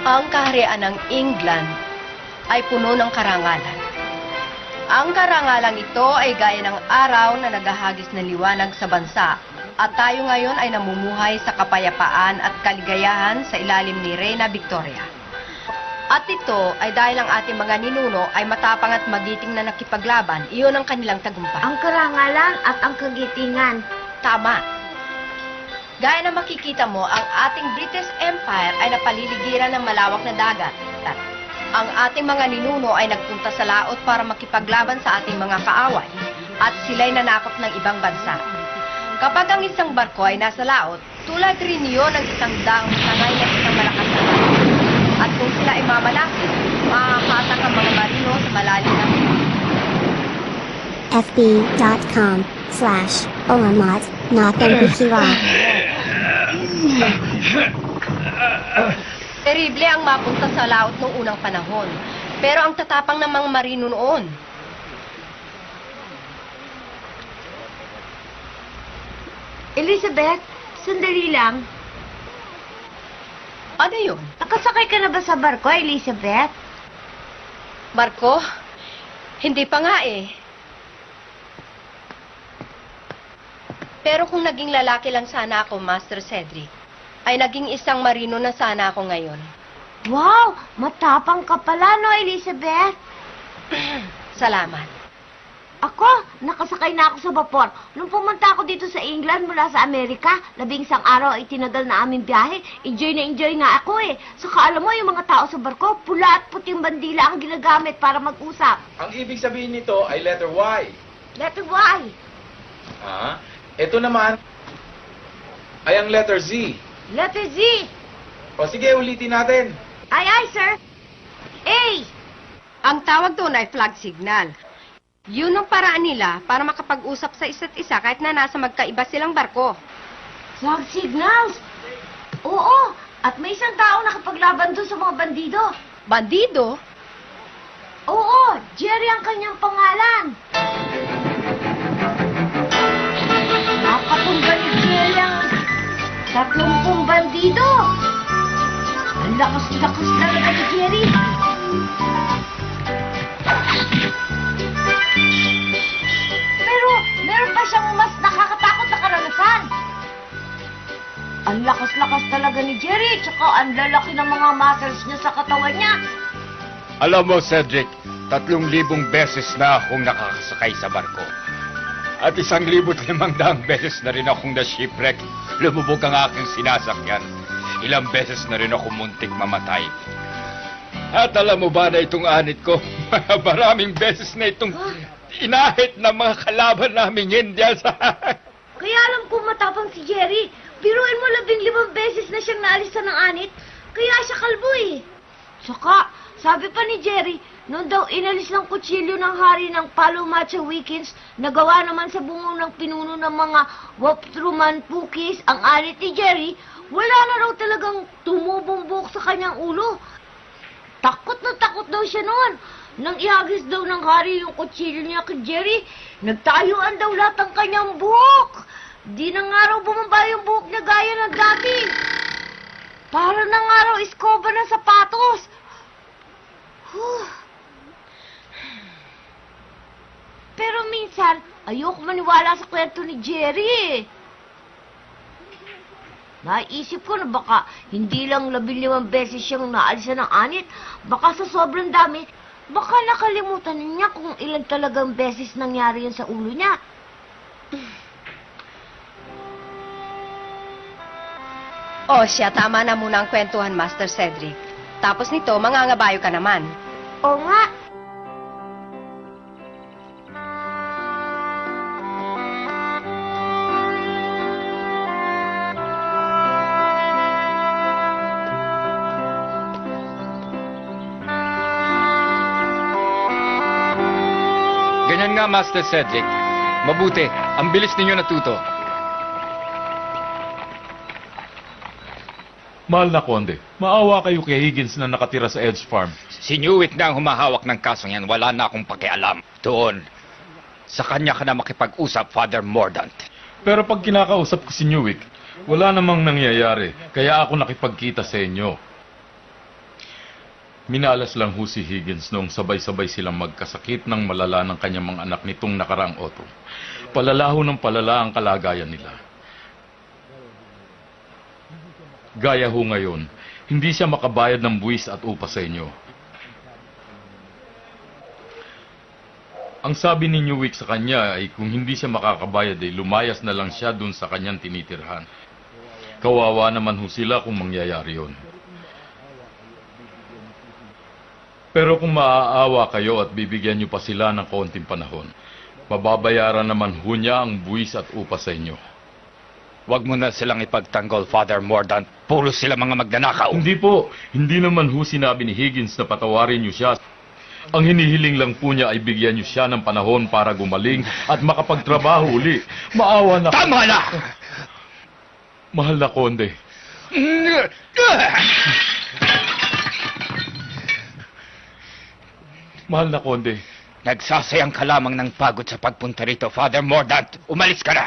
Ang kaharian ng England ay puno ng karangalan. Ang karangalang ito ay gaya ng araw na naghahagis ng liwanag sa bansa at tayo ngayon ay namumuhay sa kapayapaan at kaligayahan sa ilalim ni Reyna Victoria. At ito ay dahil ang ating mga ninuno ay matapang at magiting na nakipaglaban, iyon ang kanilang tagumpay. Ang karangalan at ang kagitingan. Tama. Gaya na makikita mo, ang ating British Empire ay napaliligiran ng malawak na dagat. At ang ating mga ninuno ay nagpunta sa laot para makipaglaban sa ating mga kaaway. At sila'y nanakop ng ibang bansa. Kapag ang isang barko ay nasa laot, tulad rin yun ng isang daang sangay ng isang malakas na laot. At kung sila ay mamalakit, makakatak ang mga marino sa malalim ng fb.com/olamat.nbkira. Terrible ang mapunta sa laot noong unang panahon. Pero ang tatapang ng mga marino noon. Elizabeth, sandali lang. Ano yun? Nakasakay ka na ba sa barko, Elizabeth? Barko? Hindi pa nga eh. Pero kung naging lalaki lang sana ako, Master Cedric, ay naging isang marino na sana ako ngayon. Wow! Matapang ka pala, no, Elizabeth? Salamat. Ako, nakasakay na ako sa vapor. Nung pumunta ako dito sa England mula sa Amerika, 11 araw ay tinagal na aming biyahe. Enjoy na enjoy nga ako eh. Saka alam mo, yung mga tao sa barko, pula at puting bandila ang ginagamit para mag-usap. Ang ibig sabihin nito ay letter Y. Letter Y. Ito naman ay ang letter Z. Letter Z. O sige, ulitin natin. Ay, sir. A. Ang tawag doon ay flag signal. Yun ang paraan nila para makapag-usap sa isa't isa kahit na nasa magkaiba silang barko. Flag signals. Oo, at may isang tao nakapaglaban doon sa mga bandido. Bandido? Oo, Jerry ang kanyang pangalan. Napatunggan ni Jerry ang 30 bandido. Ang lakas-lakas talaga ni Jerry. Pero meron pa siyang mas nakakatakot na karanasan. Ang lakas-lakas talaga ni Jerry, tsaka ang lalaki ng mga muscles niya sa katawan niya. Alam mo, Cedric, 3,000 beses na akong nakakasakay sa barko. At 1,500 beses na rin akong na-shipwreck. Lumubog ang aking sinasakyan. Ilang beses na rin ako muntik mamatay. At alam mo ba na itong anit ko, maraming beses na itong inahit ng mga kalaban naming Indian sa... Kaya alam kong matapang si Jerry. Biruin mo 15 beses na siyang naalisan ng anit. Kaya siya kalbo eh. Saka, sabi pa ni Jerry, noon daw inalis ng kutsilyo ng hari ng Palomacha Weekends, nagawa naman sa bungo ng pinuno ng mga Waptruman Pukis ang anit ni Jerry, wala na raw talagang tumubong buhok sa kanyang ulo. Takot na takot daw siya noon. Nang ihagis daw ng hari yung kutsilyo niya kay Jerry, nagtayuan daw lahat ang kanyang buhok. Di na nga raw bumaba yung buhok niya gaya ng dati. Para na nga raw iskoba ng sapatos. Pero minsan, ayoko maniwala sa kwento ni Jerry eh. Naisip ko na baka hindi lang 15 beses siyang naalisan ng anit. Baka sa sobrang dami, baka nakalimutan niya kung ilan talagang beses nangyari yun sa ulo niya. O siya, tama na muna ang kwentuhan, Master Cedric. Tapos nito, mangangabayo ka naman. Oo nga. Ganyan nga, Master Cedric. Mabuti, ang bilis ninyo natuto. Mahal na Konde, maawa kayo kay Higgins na nakatira sa Edge Farm. Si Newick na ang humahawak ng kasong yan. Wala na akong pakialam. Doon, sa kanya ka na makipag-usap, Father Mordaunt. Pero pag kinakausap ko si Newick, wala namang nangyayari. Kaya ako nakipagkita sa inyo. Minalas lang ho si Higgins noong sabay-sabay silang magkasakit ng malala ng kanyang mga anak nitong nakaraang autumn. Palala ho ng palala ang kalagayan nila. Gaya ho ngayon, hindi siya makabayad ng buwis at upa sa inyo. Ang sabi ni Newick sa kanya ay kung hindi siya makakabayad ay lumayas na lang siya dun sa kanyang tinitirhan. Kawawa naman ho sila kung mangyayari yun. Pero kung maaawa kayo at bibigyan niyo pa sila ng kaunting panahon, mababayaran naman ho niya ang buwis at upa sa inyo. Huwag mo na silang ipagtanggol, Father Mordant. Puro sila mga magnanakaw. Hindi po, hindi naman ho sinabi ni Higgins na patawarin niyo siya. Ang hinihiling lang po niya ay bigyan niyo siya ng panahon para gumaling at makapagtrabaho uli. Maawa na... Tama na! Mahal na Konde. Mahal na Konde. Nagsasayang ka lamang ng pagod sa pagpunta rito, Father Mordant. Umalis ka na!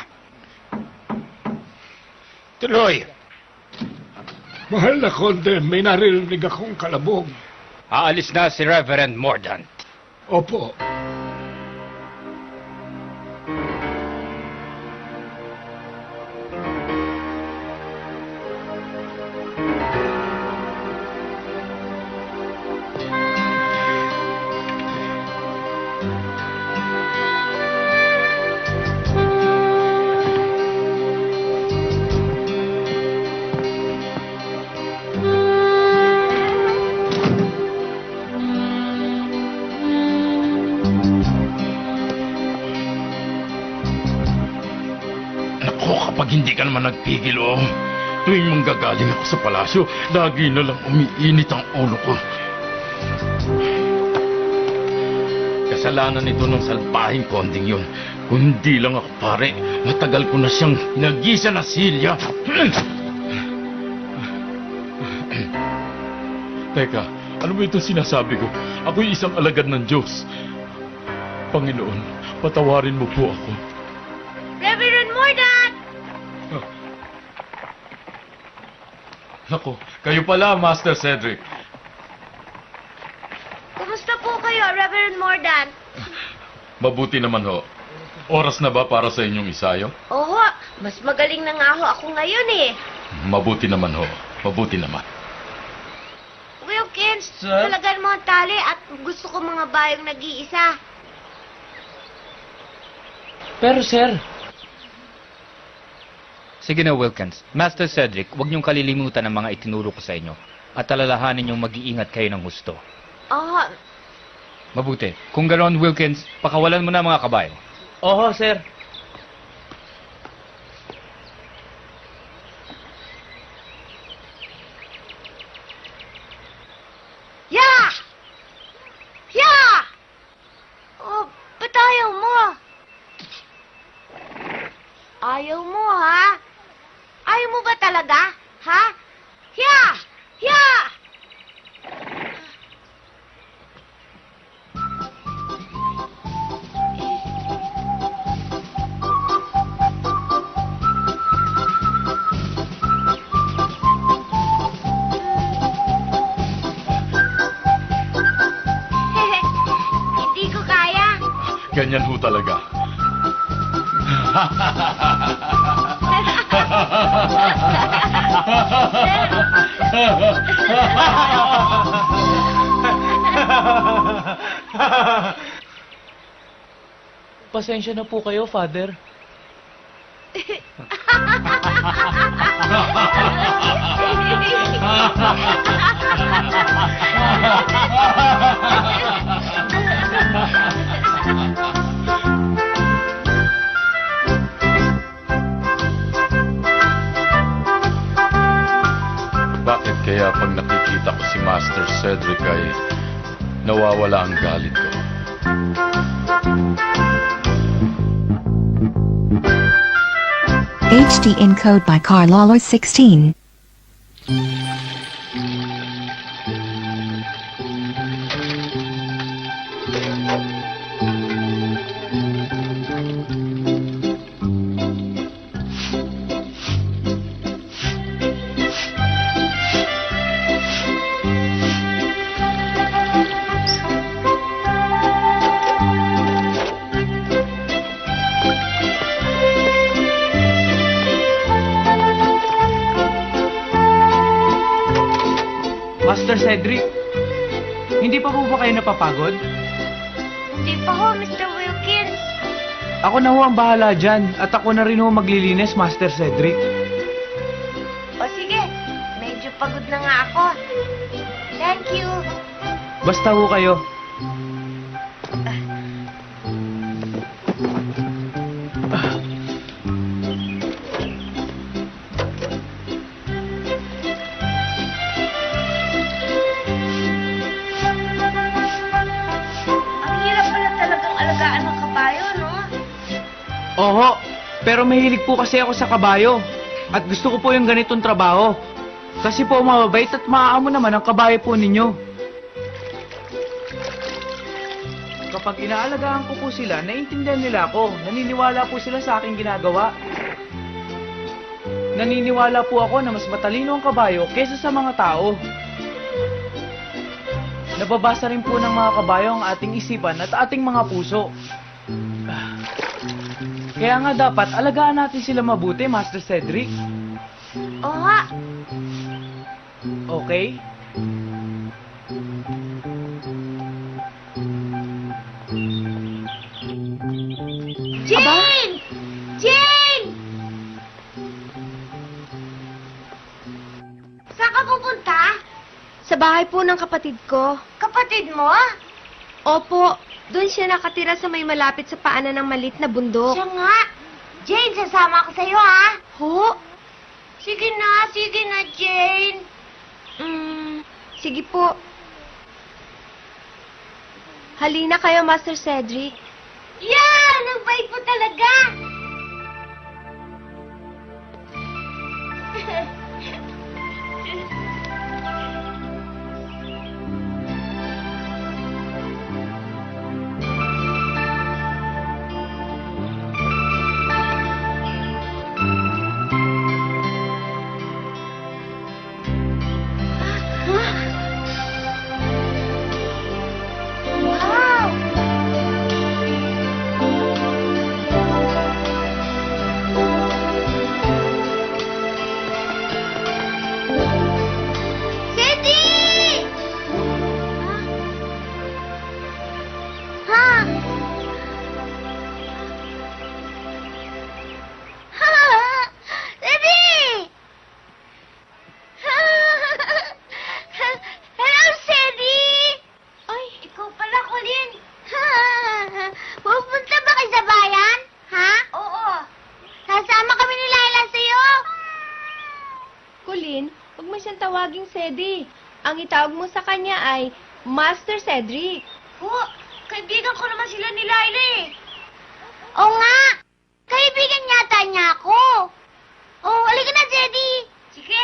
Tuloy! Mahal na Konde, may naririnig akong kalabog. Aalis na si Reverend Mordant. Opo. Kapag hindi ka naman nagpigil, tuwing manggagaling ako sa palasyo, lagi na lang umiinit ang ulo ko. Kasalanan nito ng salbahing konding yun. Kung hindi lang ako pare, matagal ko na siyang nagisa na silya. Teka, ano ba itong sinasabi ko? Ako'y isang alagad ng Diyos. Panginoon, patawarin mo po ako. Reverend Mordant! Nako, kayo pala, Master Cedric. Kumusta po kayo, Reverend Mordant? Mabuti naman ho. Oras na ba para sa inyong isayo? Oo, mas magaling na nga ho ako ngayon eh. Mabuti naman ho. Mabuti naman. Wilkins, talagan mo ang tali at gusto ko mga bayong nag-iisa. Pero sir, Sige na, Wilkins. Master Cedric, huwag niyong kalilimutan ang mga itinuro ko sa inyo. At alalahanin niyong mag-iingat kayo ng husto. Oo, Mabuti. Kung ganoon, Wilkins, pakawalan mo na mga kabayo. oho sir. Ya! Ya! Oh, ba't ayaw mo? Ayaw mo, ha? Ayaw mo ba talaga? Ha? Ya! Ya! Hindi ko kaya. Ganyan ho talaga. Pasensya na po kayo, Father. Bakit kaya pag nakikita ko si Master Cedric ay nawawala ang galit ko? HD encode by Carlalo 16. Master Cedric, hindi pa po ba kayo napapagod? Hindi pa ho, Mr. Wilkins. Ako na ho ang bahala dyan at ako na rin ho maglilinis, Master Cedric. O sige, medyo pagod na nga ako. Thank you. Basta ho kayo. Ang hirap pala talagang alagaan ng kabayo, no? Oho, pero mahilig po kasi ako sa kabayo. At gusto ko po yung ganitong trabaho. Kasi po mababait at maaamo naman ang kabayo po ninyo. Kapag inaalagaan ko po sila, naiintindihan nila ako. Naniniwala po sila sa aking ginagawa. Naniniwala po ako na mas matalino ang kabayo kaysa sa mga tao. Nababasa rin po ng mga kabayo ang ating isipan at ating mga puso. Kaya nga dapat alagaan natin sila mabuti, Master Cedric. Oo nga. Okay? Jane! Jane! Saan ka pupunta? Sa bahay po ng kapatid ko. Kapatid mo? Opo, doon siya nakatira sa may malapit sa paanan ng malit na bundok. Siya nga. Jane, sasama ako sa'yo, ha? Ho? Sige na, Jane. Sige po. Halina kayo, Master Cedric. Yan! Ang bait mo talaga! Wow! Sadie! Ha? Ha? Sadie! Hello, Sadie! Ay, ikaw pala, Colin. Pupunta ba kayo sa bayan? Ha? Oo. Sasama kami ni Laila sa'yo. Colin, huwag mo siyang tawaging Ceddy. Ang itawag mo sa kanya ay Master Cedric. Kaibigan ko naman sila ni Laila eh. Oo nga. Kaibigan yata niya ako. Oh, halika na, Sadie. Sige.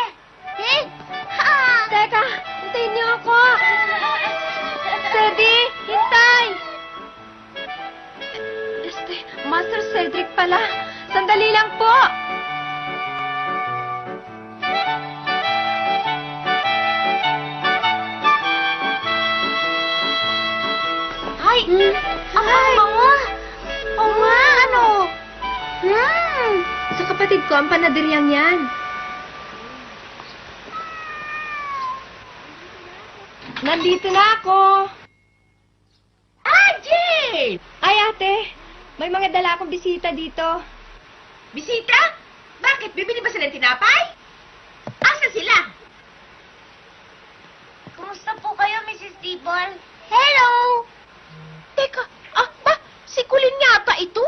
Eh? Ha? Teka, hintayin niyo ako. Ceddy, hintay! Master Cedric pala. Sandali lang po. Ay, ang bango. Oo nga, ano? Sa kapatid ko, ang panaderyang yan. Nandito na ako. Jane! Ay, ate. May mga dala akong bisita dito. Bisita? Bakit? Bibili ba sila ng tinapay? Asa sila? Kumusta po kayo, Mrs. Tibol? Hello! Teka, si Kulin yata ito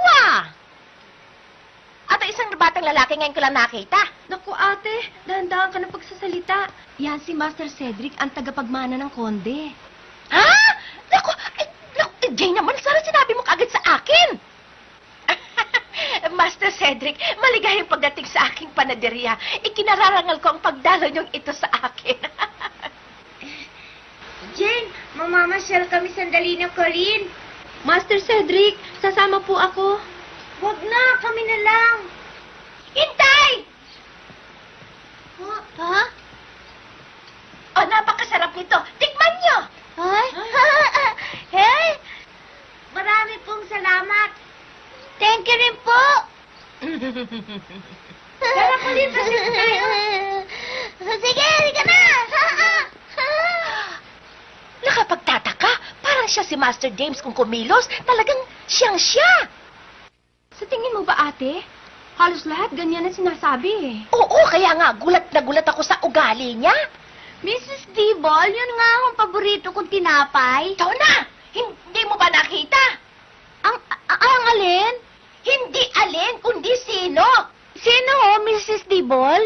At isang batang lalaki ngayon ko lang nakita. Naku, ate. Dahan-dahan ka na pagsasalita. Yan si Master Cedric, ang tagapagmana ng konde. Ha? Naku, Jane naman, sana sinabi mo kaagad sa akin. Master Cedric, maligayang pagdating sa aking panaderya. Ikinararangal ko ang pagdalo niyong ito sa akin. Jane, mamamasyal kami sandali ng Colin. Master Cedric, sasama po ako. Huwag na, kami na lang. Hintay! Ha? Oh, napakasarap nito. Tikman niyo! Ay? Hey! Marami pong salamat. Thank you rin po. Tara, Colin, pasok tayo. Sige, halika na. siya si Master James kung kumilos. Talagang siyang-siya. Sa tingin mo ba, ate? Halos lahat ganyan ang sinasabi eh. Oo, kaya nga, gulat na gulat ako sa ugali niya. Mrs. D-Ball, yun nga ang paborito kong tinapay. Donna, hindi mo ba nakita? Ang alin? Hindi alin, kundi sino. Sino ho, Mrs. D-Ball?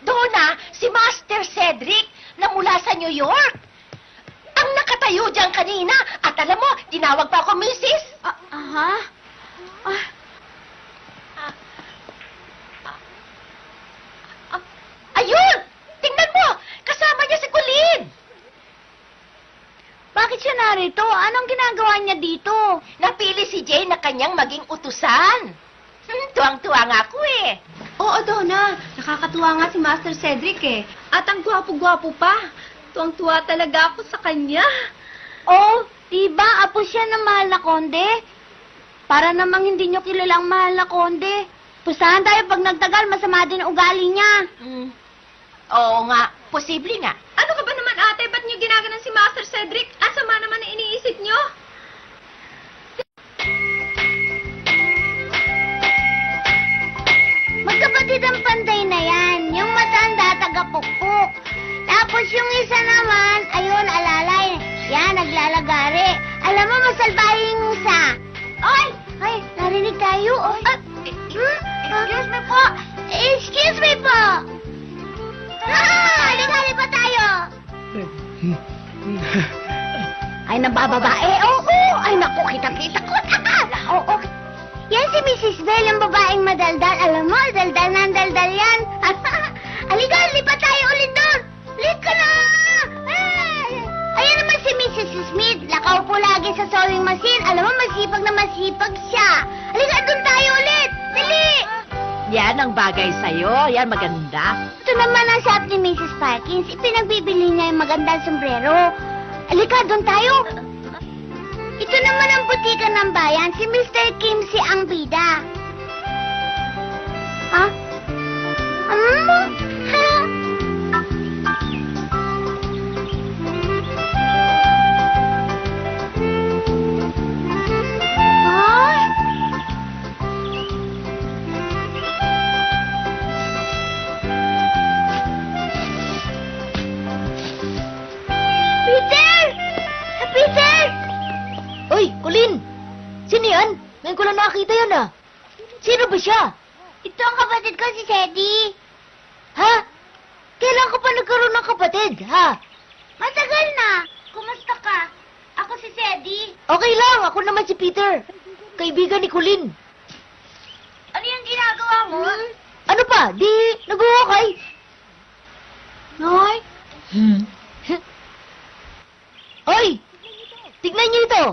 Donna, si Master Cedric na mula sa New York. Ang nakatayo dyan kanina. At alam mo, tinawag pa ako Mrs. Aha. Ayun! Tingnan mo! Kasama niya si Colleen! Bakit siya narito? Anong ginagawa niya dito? Napili si Jay na kanyang maging utusan. Tuwang-tuwa nga ako eh. Oo, Donna. Nakakatuwa nga si Master Cedric eh. At ang gwapo-gwapo pa. Tuwang-tuwa talaga ako sa kanya. Oh, diba apo siya ng mahal na konde? Para namang hindi nyo kilalang mahal na konde. Pusahan tayo pag nagtagal, masama din ang ugali niya. Oo nga, posible nga. Ano ka ba naman ate? Ba't nyo ginaganan si Master Cedric? Ang sama naman ang iniisip nyo? Magkapatid ang panday na yan. Yung matanda, taga-pukpuk. Tapos yung isa naman, ayun, alalay. Yan, naglalagari. Alam mo, masalbahe yung isa. Ay! Ay, narinig tayo. Ay. Excuse me po. Excuse me po. Hali-hali pa tayo. Ay, nabababae. Oo. Ay, naku, kita-kita ko. Oo. Yan si Mrs. Bell, ang babaeng madaldal. Alam mo, daldal na ang daldal yan. Halika, lipat tayo ulit doon. Halika na. Ayan naman si Mrs. Smith. Lakaw po lagi sa sewing machine. Alam mo, masipag na masipag siya. Halika, doon tayo ulit. Dali. Yan ang bagay sa'yo. Yan maganda. Ito naman ang shop ni Mrs. Parkins. Ipinagbibili niya yung magandang sombrero. Halika, doon tayo. Ito naman ang butika ng bayan, si Mr. Kim si ang bida. Ha? Peter! Peter! Uy, Colleen! Sino yan? Ngayon ko lang nakita yan ah. Sino ba siya? Ito ang kapatid ko si Sedi. Ha? Kailan ka pa nagkaroon ng kapatid, ha? Matagal na. Kumusta ka? Ako si Sedi. Okay lang, ako naman si Peter. Kaibigan ni Colleen. Ano yung ginagawa mo? Ano pa? Di nag-uukay. Noy? Oy! Tignan niyo ito.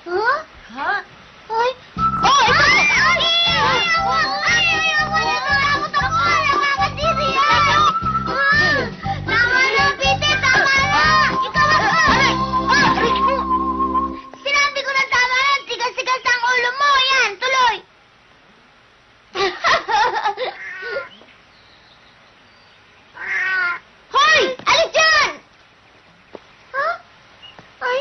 Huh? Ha? Ay! Oh, ito! Tama na, Peter! Tama na! Ikaw ang... Sinabi ko na tama na! Tigas-tigas ang ulo mo! Yan, tuloy! Hoy! Alis dyan! Huh? Ay!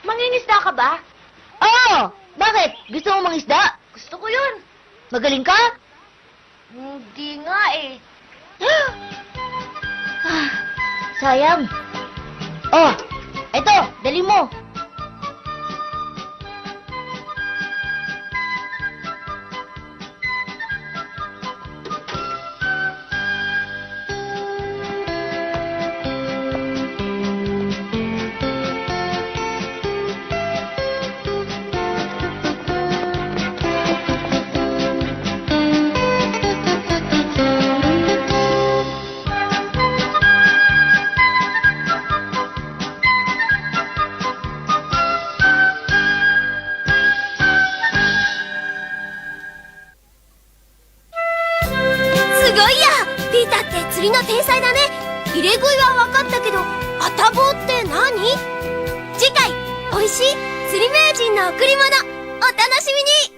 Mangingisda ka ba? Oo! Bakit? Gusto mo mangisda? Gusto ko yun. Magaling ka? Hindi nga eh. Sayang. Oh, eto, dali mo.ピーターって釣りの天才だね。入れ食いは分かったけど、アタボーって何？次回、美味しい釣り名人の贈り物、お楽しみに。